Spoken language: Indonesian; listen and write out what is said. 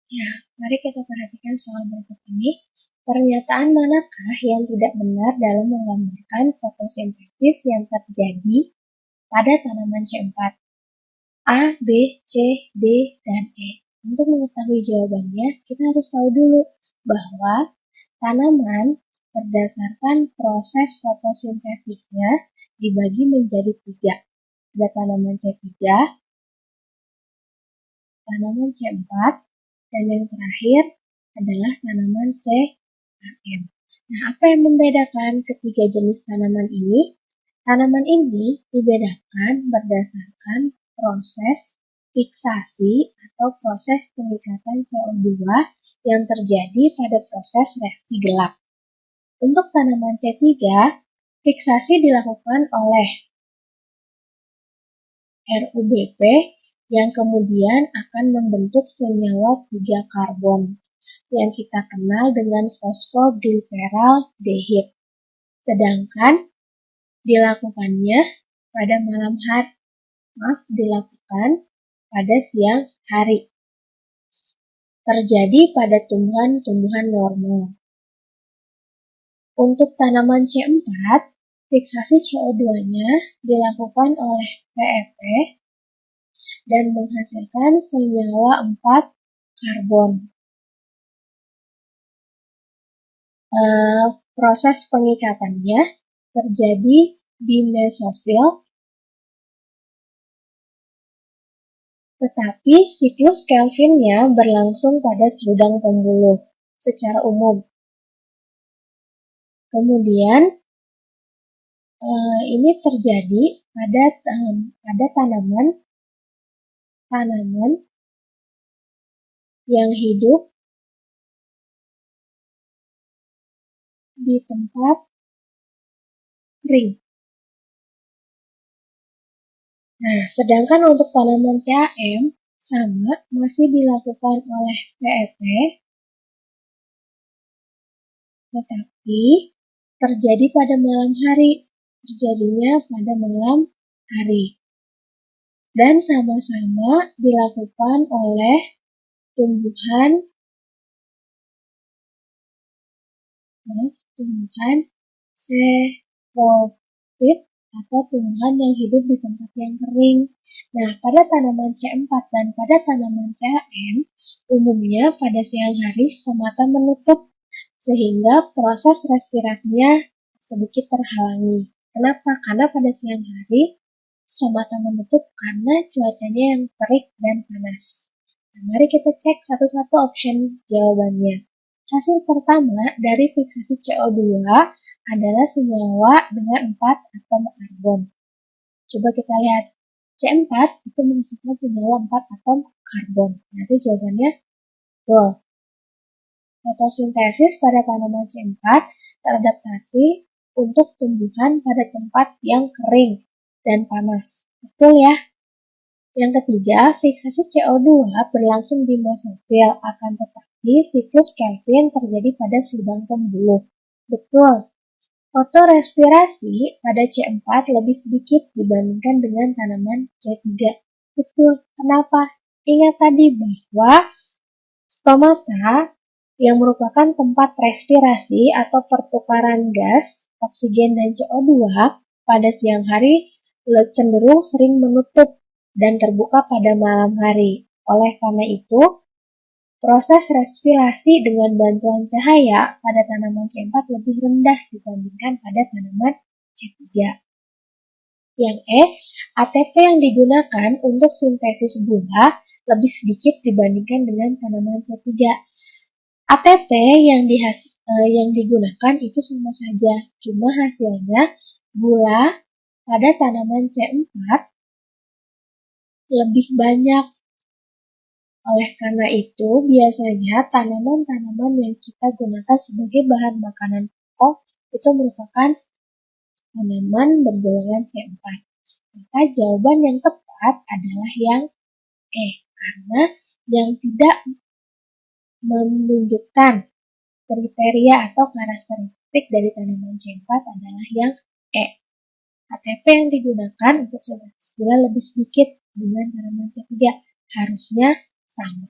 Ya, mari kita perhatikan soal berikut ini. Pernyataan manakah yang tidak benar dalam menggambarkan fotosintesis yang terjadi pada tanaman C4? A, B, C, D, dan E. Untuk mengetahui jawabannya, kita harus tahu dulu bahwa tanaman berdasarkan proses fotosintesisnya dibagi menjadi 3. Ada tanaman C3, tanaman C4, dan yang terakhir adalah tanaman CAM. Nah, apa yang membedakan ketiga jenis tanaman ini? Tanaman ini dibedakan berdasarkan proses fiksasi atau proses pengikatan CO2 yang terjadi pada proses reaksi gelap. Untuk tanaman C3, fiksasi dilakukan oleh RUBP yang kemudian akan membentuk senyawa 3 karbon yang kita kenal dengan fosfoglyceraldehyde. Sedangkan dilakukan pada siang hari. Terjadi pada tumbuhan-tumbuhan normal. Untuk tanaman C4, fiksasi CO2-nya dilakukan oleh PEP dan menghasilkan senyawa 4 karbon. Proses pengikatannya terjadi di mesofil, tetapi siklus Kelvinnya berlangsung pada seludang pembuluh secara umum. Kemudian ini terjadi pada tanaman yang hidup di tempat kering. Nah, sedangkan untuk tanaman CAM sama masih dilakukan oleh PEP, tetapi terjadi pada malam hari. Terjadinya pada malam hari. Dan sama-sama dilakukan oleh tumbuhan xerophyt atau tumbuhan yang hidup di tempat yang kering. Nah, pada tanaman C4 dan pada tanaman CAM, umumnya pada siang hari stomata menutup, sehingga proses respirasinya sedikit terhalangi. Kenapa? Karena pada siang hari stomata menutup karena cuacanya yang terik dan panas. Nah, mari kita cek satu-satu option jawabannya. Hasil pertama dari fiksasi CO2 adalah senyawa dengan 4 atom karbon. Coba kita lihat. C4 itu menghasilkan senyawa 4 atom karbon. Nanti jawabannya betul. Fotosintesis pada tanaman C4 teradaptasi untuk tumbuhan pada tempat yang kering dan panas. Betul ya? Yang ketiga, fiksasi CO2 berlangsung di mesofil, akan tetapi siklus Kelvin terjadi pada seludang pembuluh. Betul. Fotorespirasi pada C4 lebih sedikit dibandingkan dengan tanaman C3. Betul. Kenapa? Ingat tadi bahwa stomata yang merupakan tempat respirasi atau pertukaran gas, oksigen dan CO2 pada siang hari cenderung sering menutup dan terbuka pada malam hari. Oleh karena itu, proses respirasi dengan bantuan cahaya pada tanaman C4 lebih rendah dibandingkan pada tanaman C3. Yang E, ATP yang digunakan untuk sintesis gula lebih sedikit dibandingkan dengan tanaman C3. ATP yang digunakan itu sama saja, cuma hasilnya gula pada tanaman C4 lebih banyak. Oleh karena itu, biasanya tanaman-tanaman yang kita gunakan sebagai bahan makanan pokok itu merupakan tanaman bergolongan C4. Maka jawaban yang tepat adalah yang E, karena yang tidak menunjukkan kriteria atau karakteristik dari tanaman C4 adalah yang E. ATP yang digunakan untuk sintesis gula lebih sedikit dengan tanaman C3, harusnya sama.